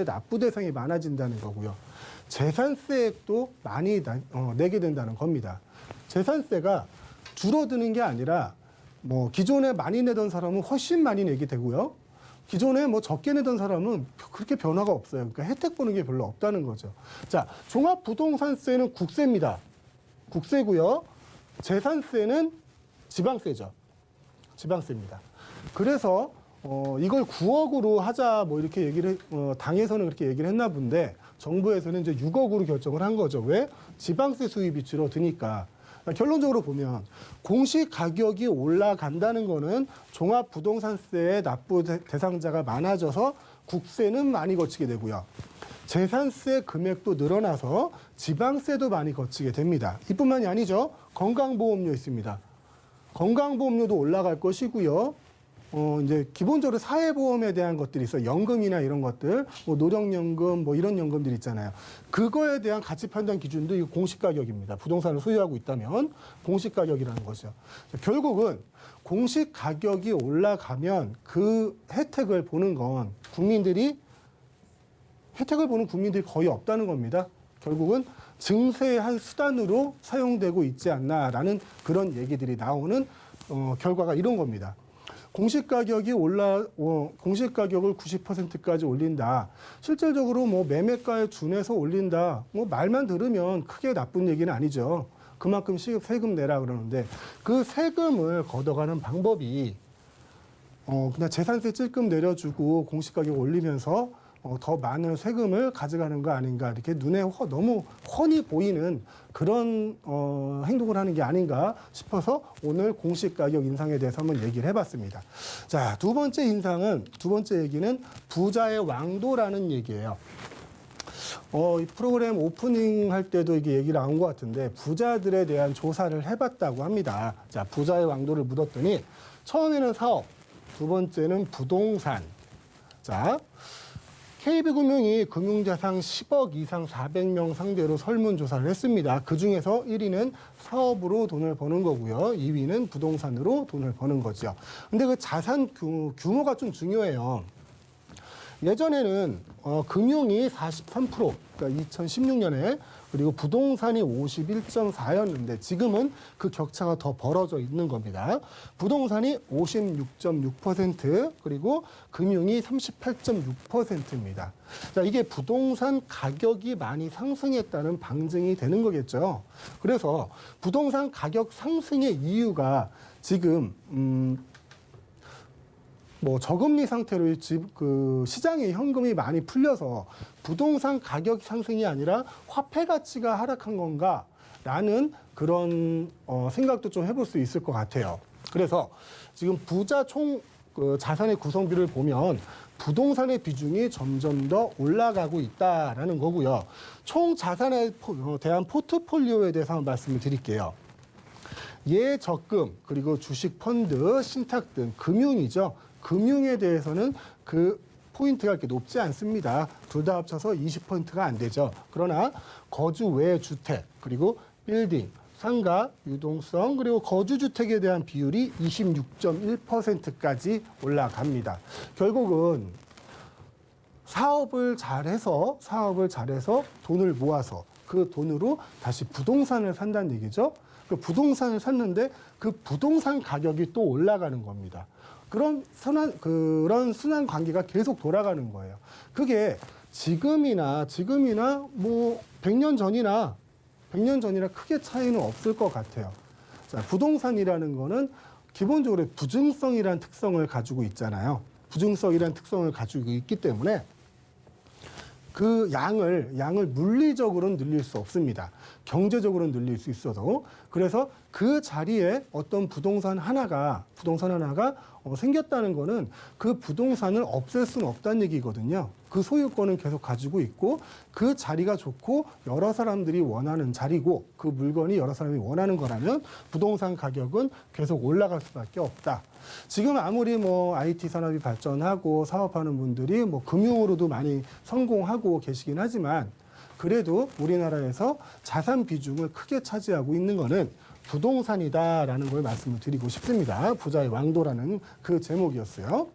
납부 대상이 많아진다는 거고요. 재산세액도 많이 내게 된다는 겁니다. 재산세가 줄어드는 게 아니라 기존에 많이 내던 사람은 훨씬 많이 내게 되고요. 기존에 뭐 적게 내던 사람은 그렇게 변화가 없어요. 그러니까 혜택 보는 게 별로 없다는 거죠. 자, 종합부동산세는 국세입니다. 국세고요. 재산세는 지방세죠. 지방세입니다. 그래서 이걸 9억으로 하자 뭐 이렇게 얘기를 당에서는 그렇게 얘기를 했나 본데 정부에서는 이제 6억으로 결정을 한 거죠. 왜? 지방세 수입이 줄어드니까. 결론적으로 보면 공시 가격이 올라간다는 거는 종합부동산세의 납부 대상자가 많아져서 국세는 많이 거치게 되고요. 재산세 금액도 늘어나서 지방세도 많이 거치게 됩니다. 이뿐만이 아니죠. 건강보험료 있습니다. 건강보험료도 올라갈 것이고요. 이제 기본적으로 사회보험에 대한 것들이 있어요. 연금이나 이런 것들, 뭐 노령연금, 뭐 이런 연금들 있잖아요. 그거에 대한 가치 판단 기준도 이 공시가격입니다. 부동산을 소유하고 있다면 공시가격이라는 거죠. 결국은 공시가격이 올라가면 그 혜택을 보는 건 혜택을 보는 국민들이 거의 없다는 겁니다. 결국은 증세의 한 수단으로 사용되고 있지 않나라는 그런 얘기들이 나오는 결과가 이런 겁니다. 공시가격을 90%까지 올린다. 실질적으로 뭐 매매가에 준해서 올린다. 뭐 말만 들으면 크게 나쁜 얘기는 아니죠. 그만큼 세금 내라 그러는데 그 세금을 걷어가는 방법이 그냥 재산세 찔끔 내려주고 공시가격 올리면서 더 많은 세금을 가져가는 거 아닌가 이렇게 눈에 너무 훤히 보이는 그런 행동을 하는 게 아닌가 싶어서 오늘 공시가격 인상에 대해서 한번 얘기를 해봤습니다. 자, 두 번째 얘기는 부자의 왕도라는 얘기예요. 이 프로그램 오프닝 할 때도 이게 얘기 나온 것 같은데 부자들에 대한 조사를 해봤다고 합니다. 자, 부자의 왕도를 묻었더니 처음에는 사업, 두 번째는 부동산. 자, KB금융이 금융자산 10억 이상 400명 상대로 설문조사를 했습니다. 그중에서 1위는 사업으로 돈을 버는 거고요. 2위는 부동산으로 돈을 버는 거죠. 근데 그 자산 규모가 좀 중요해요. 예전에는 금융이 43%, 그러니까 2016년에 그리고 부동산이 51.4였는데 지금은 그 격차가 더 벌어져 있는 겁니다. 부동산이 56.6% 그리고 금융이 38.6%입니다. 자, 이게 부동산 가격이 많이 상승했다는 방증이 되는 거겠죠. 그래서 부동산 가격 상승의 이유가 지금 뭐 저금리 상태로 시장에 현금이 많이 풀려서 부동산 가격 상승이 아니라 화폐 가치가 하락한 건가라는 그런 생각도 좀 해볼 수 있을 것 같아요. 그래서 지금 부자 총 자산의 구성비를 보면 부동산의 비중이 점점 더 올라가고 있다라는 거고요. 총 자산에 대한 포트폴리오에 대해서 한번 말씀을 드릴게요. 예적금 그리고 주식 펀드, 신탁 등 금융이죠. 금융에 대해서는 그 포인트가 이렇게 높지 않습니다. 둘 다 합쳐서 20%가 안 되죠. 그러나 거주 외 주택, 그리고 빌딩, 상가, 유동성, 그리고 거주주택에 대한 비율이 26.1%까지 올라갑니다. 결국은 사업을 잘해서 돈을 모아서 그 돈으로 다시 부동산을 산다는 얘기죠. 그 부동산을 샀는데 그 부동산 가격이 또 올라가는 겁니다. 그런 순환 관계가 계속 돌아가는 거예요. 그게 지금이나 뭐 100년 전이나 크게 차이는 없을 것 같아요. 자, 부동산이라는 거는 기본적으로 부증성이라는 특성을 가지고 있잖아요. 부증성이라는 특성을 가지고 있기 때문에 그 양을 물리적으로는 늘릴 수 없습니다. 경제적으로는 늘릴 수 있어도. 그래서 그 자리에 어떤 부동산 하나가 생겼다는 거는 그 부동산을 없앨 수는 없다는 얘기거든요. 그 소유권은 계속 가지고 있고 그 자리가 좋고 여러 사람들이 원하는 자리고 그 물건이 여러 사람이 원하는 거라면 부동산 가격은 계속 올라갈 수밖에 없다. 지금 아무리 뭐 IT 산업이 발전하고 사업하는 분들이 뭐 금융으로도 많이 성공하고 계시긴 하지만 그래도 우리나라에서 자산 비중을 크게 차지하고 있는 거는 부동산이다라는 걸 말씀을 드리고 싶습니다. 부자의 왕도라는 그 제목이었어요.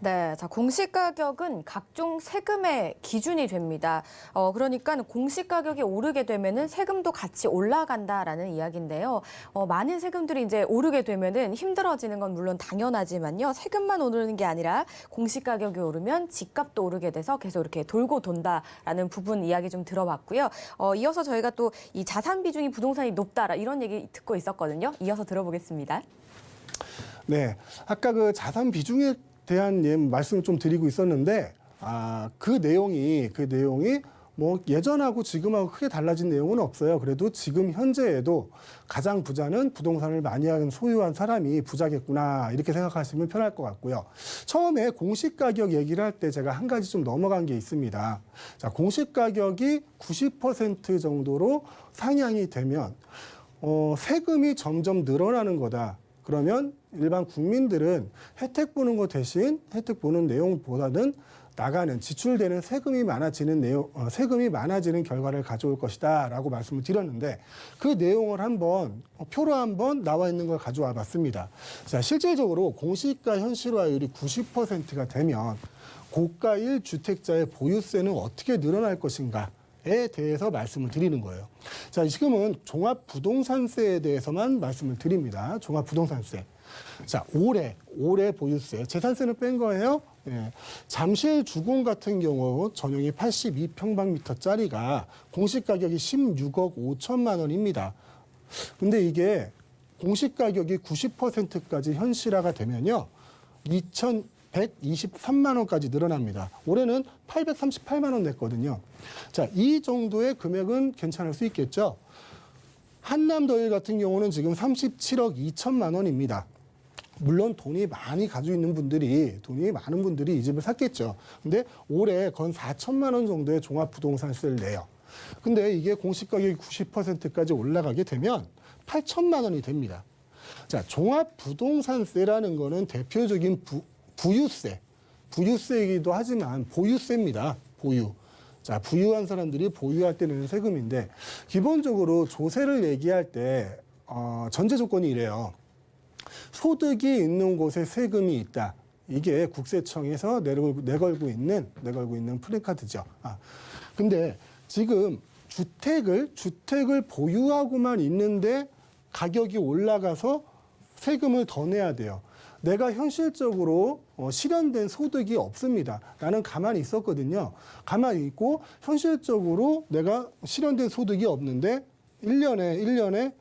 네, 자, 공시가격은 각종 세금의 기준이 됩니다. 그러니까 공시가격이 오르게 되면은 세금도 같이 올라간다라는 이야기인데요. 많은 세금들이 이제 오르게 되면은 힘들어지는 건 물론 당연하지만요. 세금만 오르는 게 아니라 공시가격이 오르면 집값도 오르게 돼서 계속 이렇게 돌고 돈다라는 부분 이야기 좀 들어봤고요. 이어서 저희가 또 이 자산 비중이 부동산이 높다 이런 얘기 듣고 있었거든요. 이어서 들어보겠습니다. 네, 아까 그 자산 비중에 대한 말씀을 좀 드리고 있었는데, 그 내용이 뭐 예전하고 지금하고 크게 달라진 내용은 없어요. 그래도 지금 현재에도 가장 부자는 부동산을 많이 소유한 사람이 부자겠구나 이렇게 생각하시면 편할 것 같고요. 처음에 공시가격 얘기를 할 때 제가 한 가지 좀 넘어간 게 있습니다. 자, 공시가격이 90% 정도로 상향이 되면 세금이 점점 늘어나는 거다. 그러면 일반 국민들은 혜택 보는 것 대신 혜택 보는 내용보다는 나가는 지출되는 세금이 많아지는 결과를 가져올 것이다라고 말씀을 드렸는데 그 내용을 한번 표로 한번 나와 있는 걸 가져와 봤습니다. 자, 실질적으로 공시가 현실화율이 90%가 되면 고가 1주택자의 보유세는 어떻게 늘어날 것인가에 대해서 말씀을 드리는 거예요. 자, 지금은 종합부동산세에 대해서만 말씀을 드립니다. 종합부동산세. 자, 올해 보유세, 재산세는 뺀 거예요. 예. 잠실 주공 같은 경우 전용이 82평방미터짜리가 공시가격이 16억 5천만 원입니다. 근데 이게 공시가격이 90%까지 현실화가 되면요. 2,123만 원까지 늘어납니다. 올해는 838만 원 냈거든요. 자, 이 정도의 금액은 괜찮을 수 있겠죠. 한남더일 같은 경우는 지금 37억 2천만 원입니다. 물론 돈이 많은 분들이 이 집을 샀겠죠. 근데 올해 건 4천만 원 정도의 종합부동산세를 내요. 근데 이게 공시가격이 90%까지 올라가게 되면 8천만 원이 됩니다. 자, 종합부동산세라는 거는 대표적인 부유세이기도 하지만 보유세입니다. 보유. 자, 부유한 사람들이 보유할 때 내는 세금인데 기본적으로 조세를 얘기할 때 전제 조건이 이래요. 소득이 있는 곳에 세금이 있다. 이게 국세청에서 내걸고 있는 플래카드죠. 근데 지금 주택을 보유하고만 있는데 가격이 올라가서 세금을 더 내야 돼요. 내가 현실적으로 실현된 소득이 없습니다. 나는 가만히 있었거든요. 가만히 있고 현실적으로 내가 실현된 소득이 없는데 1년에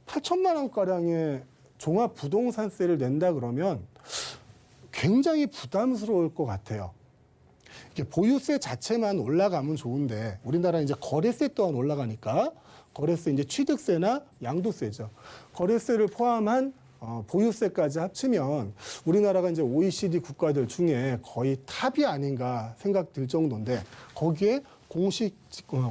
8천만 원가량의 종합부동산세를 낸다 그러면 굉장히 부담스러울 것 같아요. 이게 보유세 자체만 올라가면 좋은데 우리나라 이제 거래세 또한 올라가니까 거래세 이제 취득세나 양도세죠. 거래세를 포함한 보유세까지 합치면 우리나라가 이제 OECD 국가들 중에 거의 탑이 아닌가 생각 들 정도인데 거기에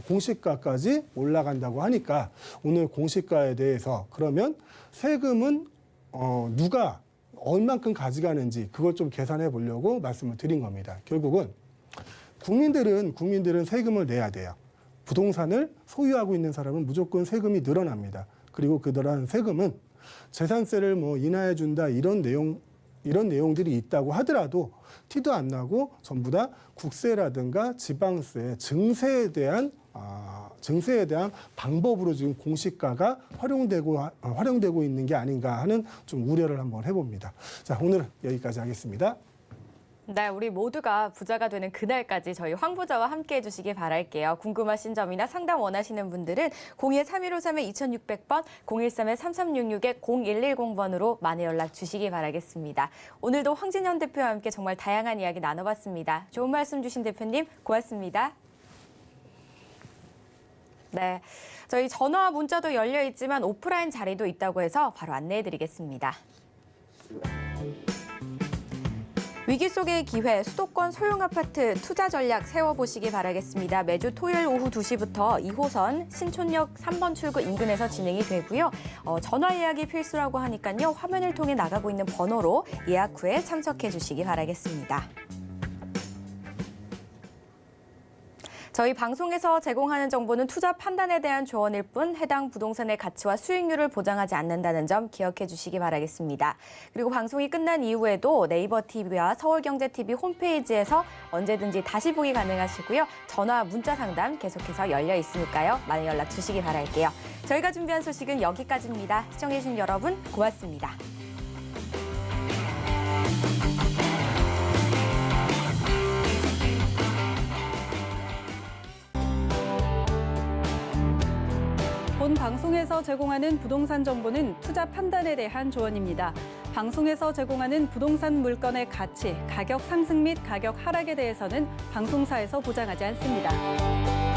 공시가까지 올라간다고 하니까 오늘 공시가에 대해서 그러면 세금은 누가 얼만큼 가져가는지 그걸 좀 계산해 보려고 말씀을 드린 겁니다. 결국은 국민들은 세금을 내야 돼요. 부동산을 소유하고 있는 사람은 무조건 세금이 늘어납니다. 그리고 그 늘어난 세금은 재산세를 인하해 준다 이런 내용들이 있다고 하더라도 티도 안 나고 전부 다 국세라든가 지방세, 증세에 대한 방법으로 지금 공시가가 활용되고 있는 게 아닌가 하는 좀 우려를 한번 해봅니다. 자, 오늘 여기까지 하겠습니다. 네, 우리 모두가 부자가 되는 그날까지 저희 황 부자와 함께 해주시기 바랄게요. 궁금하신 점이나 상담 원하시는 분들은 02-3153-2600번, 013-3366-0110번으로 많이 연락 주시기 바라겠습니다. 오늘도 황진현 대표와 함께 정말 다양한 이야기 나눠봤습니다. 좋은 말씀 주신 대표님 고맙습니다. 네, 저희 전화와 문자도 열려 있지만 오프라인 자리도 있다고 해서 바로 안내해드리겠습니다. 위기 속의 기회, 수도권 소형 아파트 투자 전략 세워보시기 바라겠습니다. 매주 토요일 오후 2시부터 2호선 신촌역 3번 출구 인근에서 진행이 되고요. 전화 예약이 필수라고 하니까요. 화면을 통해 나가고 있는 번호로 예약 후에 참석해 주시기 바라겠습니다. 저희 방송에서 제공하는 정보는 투자 판단에 대한 조언일 뿐 해당 부동산의 가치와 수익률을 보장하지 않는다는 점 기억해 주시기 바라겠습니다. 그리고 방송이 끝난 이후에도 네이버 TV와 서울경제TV 홈페이지에서 언제든지 다시 보기 가능하시고요. 전화, 문자 상담 계속해서 열려 있으니까요. 많은 연락 주시기 바랄게요. 저희가 준비한 소식은 여기까지입니다. 시청해 주신 여러분 고맙습니다. 본 방송에서 제공하는 부동산 정보는 투자 판단에 대한 조언입니다. 방송에서 제공하는 부동산 물건의 가치, 가격 상승 및 가격 하락에 대해서는 방송사에서 보장하지 않습니다.